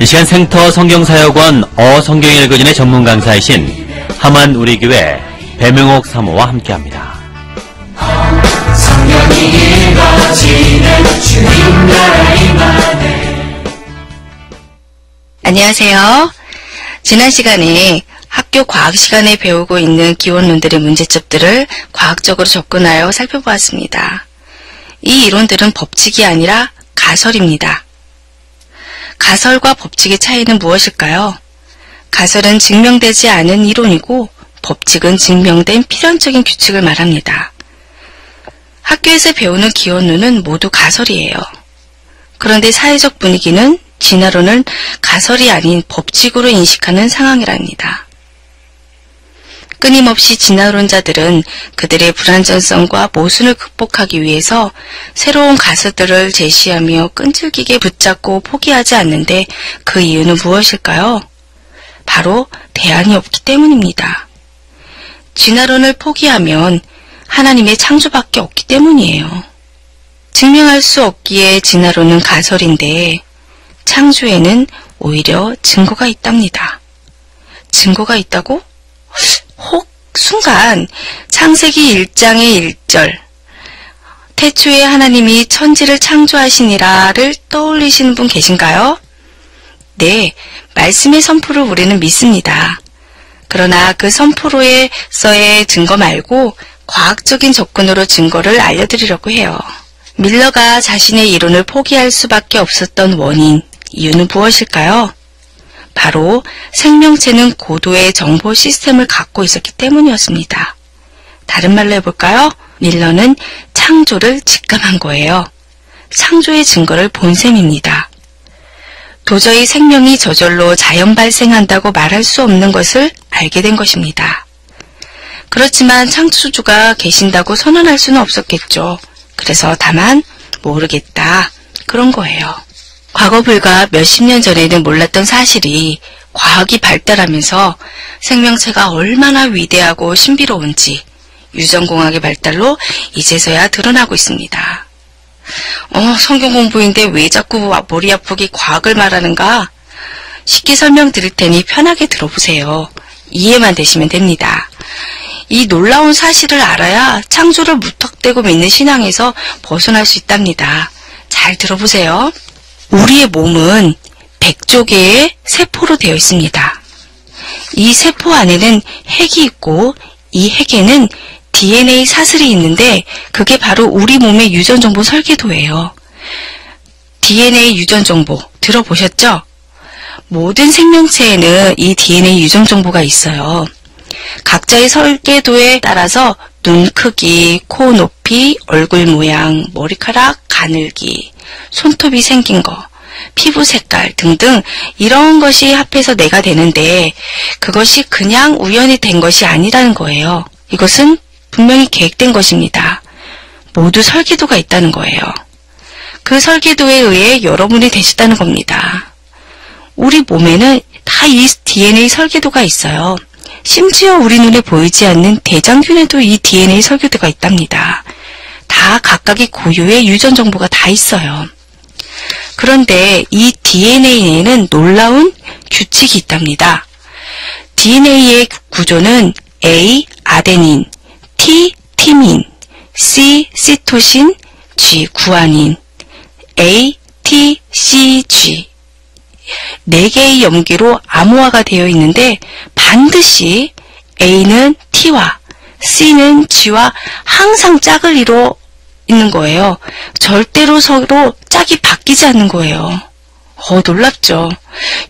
이 시간 생터 성경사역원 어성경 읽어진의 전문 강사이신 함안 우리교회 배명옥 사모와 함께합니다. 성경이 읽어지는 주님 나라 임하네. 안녕하세요. 지난 시간에 학교 과학 시간에 배우고 있는 기원론들의 문제점들을 과학적으로 접근하여 살펴보았습니다. 이 이론들은 법칙이 아니라 가설입니다. 가설과 법칙의 차이는 무엇일까요? 가설은 증명되지 않은 이론이고 법칙은 증명된 필연적인 규칙을 말합니다. 학교에서 배우는 기원론은 모두 가설이에요. 그런데 사회적 분위기는 진화론을 가설이 아닌 법칙으로 인식하는 상황이랍니다. 끊임없이 진화론자들은 그들의 불완전성과 모순을 극복하기 위해서 새로운 가설들을 제시하며 끈질기게 붙잡고 포기하지 않는데 그 이유는 무엇일까요? 바로 대안이 없기 때문입니다. 진화론을 포기하면 하나님의 창조밖에 없기 때문이에요. 증명할 수 없기에 진화론은 가설인데 창조에는 오히려 증거가 있답니다. 증거가 있다고? 혹 순간 창세기 1장의 1절 태초에 하나님이 천지를 창조하시니라를 떠올리시는 분 계신가요? 네, 말씀의 선포를 우리는 믿습니다. 그러나 그 선포로서의 증거 말고 과학적인 접근으로 증거를 알려드리려고 해요. 밀러가 자신의 이론을 포기할 수밖에 없었던 원인, 이유는 무엇일까요? 바로 생명체는 고도의 정보 시스템을 갖고 있었기 때문이었습니다. 다른 말로 해볼까요? 밀러는 창조를 직감한 거예요. 창조의 증거를 본 셈입니다. 도저히 생명이 저절로 자연 발생한다고 말할 수 없는 것을 알게 된 것입니다. 그렇지만 창조주가 계신다고 선언할 수는 없었겠죠. 그래서 다만 모르겠다 그런 거예요. 과거 불과 몇십 년 전에는 몰랐던 사실이 과학이 발달하면서 생명체가 얼마나 위대하고 신비로운지 유전공학의 발달로 이제서야 드러나고 있습니다. 성경 공부인데 왜 자꾸 머리 아프게 과학을 말하는가? 쉽게 설명드릴 테니 편하게 들어보세요. 이해만 되시면 됩니다. 이 놀라운 사실을 알아야 창조를 무턱대고 믿는 신앙에서 벗어날 수 있답니다. 잘 들어보세요. 우리의 몸은 100조 개의 세포로 되어 있습니다. 이 세포 안에는 핵이 있고 이 핵에는 DNA 사슬이 있는데 그게 바로 우리 몸의 유전정보 설계도예요. DNA 유전정보 들어보셨죠? 모든 생명체에는 이 DNA 유전정보가 있어요. 각자의 설계도에 따라서 눈 크기, 코 높이, 얼굴 모양, 머리카락, 가늘기, 손톱이 생긴 거, 피부 색깔 등등 이런 것이 합해서 내가 되는데 그것이 그냥 우연히 된 것이 아니라는 거예요. 이것은 분명히 계획된 것입니다. 모두 설계도가 있다는 거예요. 그 설계도에 의해 여러분이 되셨다는 겁니다. 우리 몸에는 다 이 DNA 설계도가 있어요. 심지어 우리 눈에 보이지 않는 대장균에도 이 DNA 설계도가 있답니다. 다 각각의 고유의 유전 정보가 다 있어요. 그런데 이 DNA에는 놀라운 규칙이 있답니다. DNA의 구조는 A, 아데닌, T, 티민, C, 시토신, G, 구아닌, A, T, C, G 4개의 염기로 암호화가 되어 있는데 반드시 A는 T와 C는 G와 항상 짝을 이루어 있는 거예요. 절대로 서로 짝이 바뀌지 않는 거예요. 놀랍죠?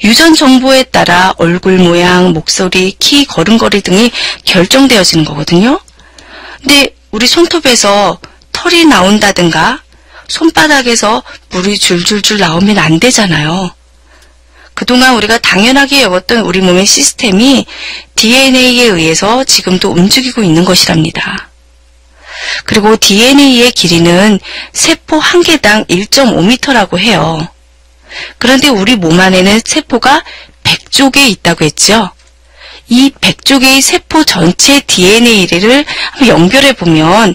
유전 정보에 따라 얼굴 모양, 목소리, 키, 걸음걸이 등이 결정되어지는 거거든요. 근데 우리 손톱에서 털이 나온다든가 손바닥에서 물이 줄줄줄 나오면 안 되잖아요. 그동안 우리가 당연하게 여겼던 우리 몸의 시스템이 DNA에 의해서 지금도 움직이고 있는 것이랍니다. 그리고 DNA의 길이는 세포 한 개당 1.5m라고 해요. 그런데 우리 몸 안에는 세포가 100조 개 있다고 했죠. 이 100조 개의 세포 전체 DNA를 연결해 보면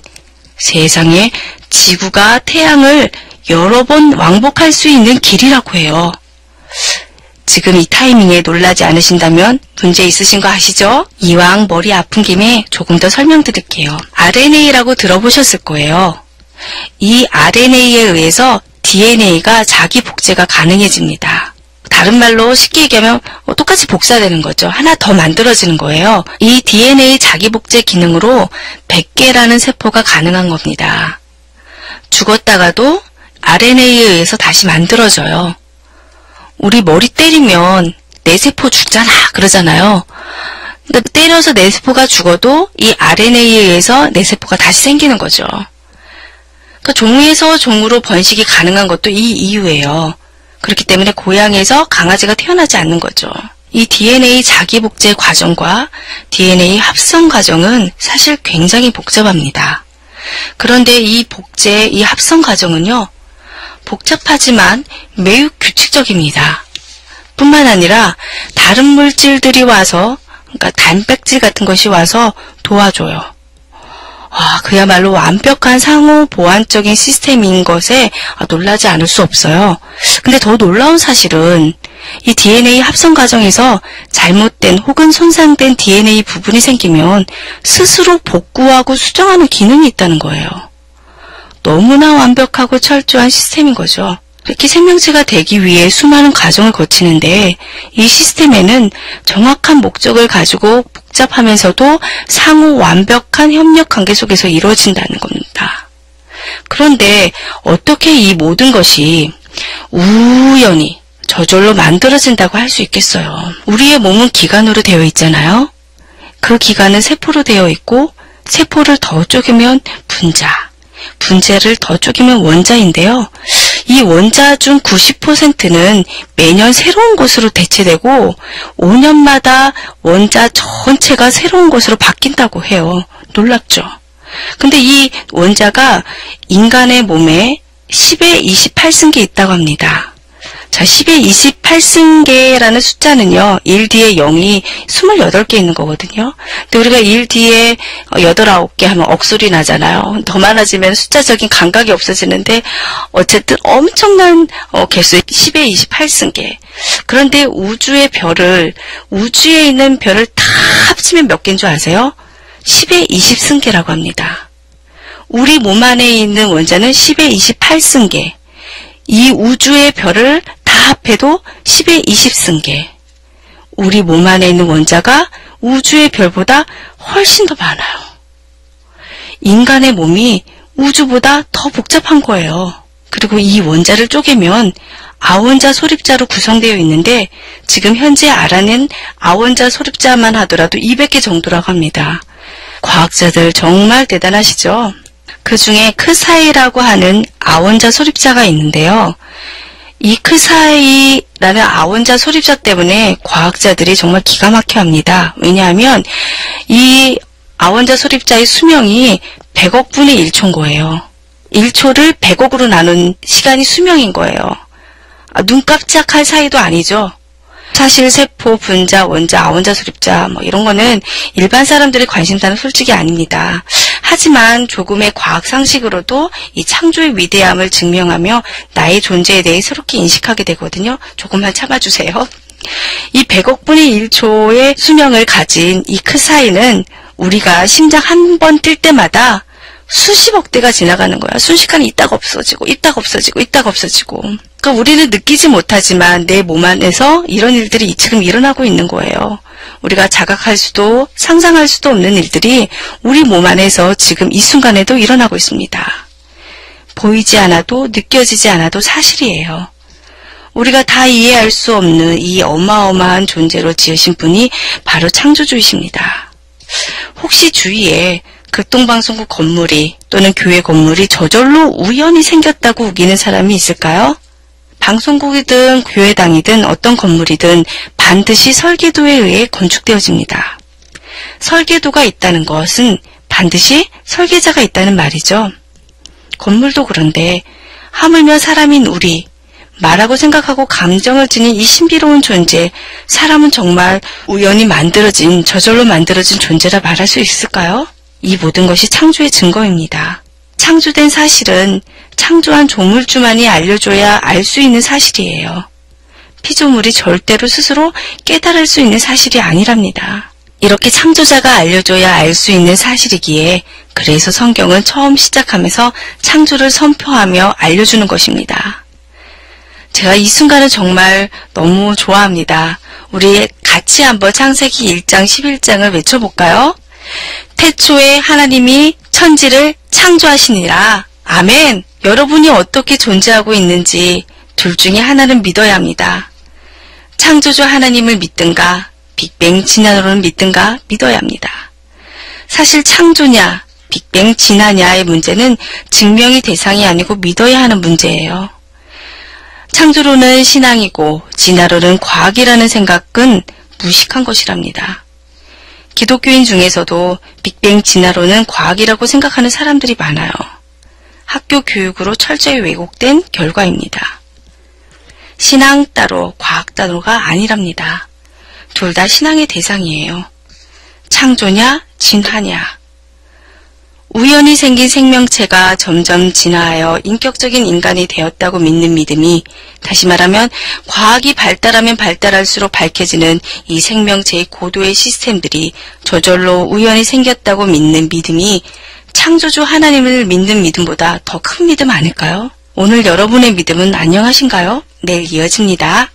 세상에 지구가 태양을 여러 번 왕복할 수 있는 길이라고 해요. 지금 이 타이밍에 놀라지 않으신다면 문제 있으신 거 아시죠? 이왕 머리 아픈 김에 조금 더 설명드릴게요. RNA라고 들어보셨을 거예요. 이 RNA에 의해서 DNA가 자기 복제가 가능해집니다. 다른 말로 쉽게 얘기하면 똑같이 복사되는 거죠. 하나 더 만들어지는 거예요. 이 DNA 자기 복제 기능으로 100개라는 세포가 가능한 겁니다. 죽었다가도 RNA에 의해서 다시 만들어져요. 우리 머리 때리면 내 세포 죽잖아 그러잖아요. 근데 때려서 내 세포가 죽어도 이 RNA에 의해서 내 세포가 다시 생기는 거죠. 그러니까 종에서 종으로 번식이 가능한 것도 이 이유예요. 그렇기 때문에 고양이에서 강아지가 태어나지 않는 거죠. 이 DNA 자기 복제 과정과 DNA 합성 과정은 사실 굉장히 복잡합니다. 그런데 이 복제, 이 합성 과정은요, 복잡하지만 매우 규칙적입니다. 뿐만 아니라 다른 물질들이 와서, 그러니까 단백질 같은 것이 와서 도와줘요. 그야말로 완벽한 상호 보완적인 시스템인 것에 놀라지 않을 수 없어요. 근데 더 놀라운 사실은 이 DNA 합성 과정에서 잘못된 혹은 손상된 DNA 부분이 생기면 스스로 복구하고 수정하는 기능이 있다는 거예요. 너무나 완벽하고 철저한 시스템인 거죠. 이렇게 생명체가 되기 위해 수많은 과정을 거치는데 이 시스템에는 정확한 목적을 가지고 복잡하면서도 상호 완벽한 협력 관계 속에서 이루어진다는 겁니다. 그런데 어떻게 이 모든 것이 우연히 저절로 만들어진다고 할 수 있겠어요? 우리의 몸은 기관으로 되어 있잖아요. 그 기관은 세포로 되어 있고 세포를 더 쪼개면 분자, 분자를 더 쪼개면 원자인데요. 이 원자 중 90%는 매년 새로운 것으로 대체되고 5년마다 원자 전체가 새로운 것으로 바뀐다고 해요. 놀랍죠? 근데 이 원자가 인간의 몸에 10의 28승계 있다고 합니다. 자, 10의 28승계라는 숫자는요, 1 뒤에 0이 28개 있는 거거든요. 근데 우리가 1 뒤에 8, 9개 하면 억소리 나잖아요. 더 많아지면 숫자적인 감각이 없어지는데, 어쨌든 엄청난 개수의 10의 28승계. 그런데 우주에 있는 별을 다 합치면 몇 개인 줄 아세요? 10의 20승계라고 합니다. 우리 몸 안에 있는 원자는 10의 28승계. 이 우주의 별을 다 합해도 10의 20승계. 우리 몸 안에 있는 원자가 우주의 별보다 훨씬 더 많아요. 인간의 몸이 우주보다 더 복잡한 거예요. 그리고 이 원자를 쪼개면 아원자 소립자로 구성되어 있는데 지금 현재 알아낸 아원자 소립자만 하더라도 200개 정도라고 합니다. 과학자들 정말 대단하시죠? 그 중에 크사이라고 하는 아원자 소립자가 있는데요. 이 크사이라는 아원자 소립자 때문에 과학자들이 정말 기가 막혀 합니다. 왜냐하면 이 아원자 소립자의 수명이 100억 분의 1초인 거예요. 1초를 100억으로 나눈 시간이 수명인 거예요. 눈 깜짝할 사이도 아니죠. 사실 세포, 분자, 원자, 아원자 소립자 이런 거는 일반 사람들의 관심사는 솔직히 아닙니다. 하지만 조금의 과학 상식으로도 이 창조의 위대함을 증명하며 나의 존재에 대해 새롭게 인식하게 되거든요. 조금만 참아주세요. 이 100억 분의 1초의 수명을 가진 이 크사이는 우리가 심장 한 번 뛸 때마다 수십억 대가 지나가는 거야. 순식간에 있다가 없어지고 있다가 없어지고 있다가 없어지고. 그러니까 우리는 느끼지 못하지만 내 몸 안에서 이런 일들이 지금 일어나고 있는 거예요. 우리가 자각할 수도 상상할 수도 없는 일들이 우리 몸 안에서 지금 이 순간에도 일어나고 있습니다. 보이지 않아도 느껴지지 않아도 사실이에요. 우리가 다 이해할 수 없는 이 어마어마한 존재로 지으신 분이 바로 창조주이십니다. 혹시 주위에 극동방송국 건물이 또는 교회 건물이 저절로 우연히 생겼다고 우기는 사람이 있을까요? 방송국이든 교회당이든 어떤 건물이든 반드시 설계도에 의해 건축되어집니다. 설계도가 있다는 것은 반드시 설계자가 있다는 말이죠. 건물도 그런데 하물며 사람인 우리, 말하고 생각하고 감정을 지닌 이 신비로운 존재, 사람은 정말 우연히 만들어진, 저절로 만들어진 존재라 말할 수 있을까요? 이 모든 것이 창조의 증거입니다. 창조된 사실은 창조한 조물주만이 알려줘야 알 수 있는 사실이에요. 피조물이 절대로 스스로 깨달을 수 있는 사실이 아니랍니다. 이렇게 창조자가 알려줘야 알 수 있는 사실이기에 그래서 성경은 처음 시작하면서 창조를 선포하며 알려주는 것입니다. 제가 이 순간을 정말 너무 좋아합니다. 우리 같이 한번 창세기 1장 11장을 외쳐볼까요? 태초에 하나님이 천지를 창조하시니라. 아멘. 여러분이 어떻게 존재하고 있는지 둘 중에 하나는 믿어야 합니다. 창조주 하나님을 믿든가 빅뱅 진화론을 믿든가 믿어야 합니다. 사실 창조냐 빅뱅 진화냐의 문제는 증명의 대상이 아니고 믿어야 하는 문제예요. 창조론은 신앙이고 진화론은 과학이라는 생각은 무식한 것이랍니다. 기독교인 중에서도 빅뱅 진화론은 과학이라고 생각하는 사람들이 많아요. 학교 교육으로 철저히 왜곡된 결과입니다. 신앙 따로 과학 따로가 아니랍니다. 둘 다 신앙의 대상이에요. 창조냐 진화냐. 우연히 생긴 생명체가 점점 진화하여 인격적인 인간이 되었다고 믿는 믿음이, 다시 말하면 과학이 발달하면 발달할수록 밝혀지는 이 생명체의 고도의 시스템들이 저절로 우연히 생겼다고 믿는 믿음이 창조주 하나님을 믿는 믿음보다 더 큰 믿음 아닐까요? 오늘 여러분의 믿음은 안녕하신가요? 내일 이어집니다.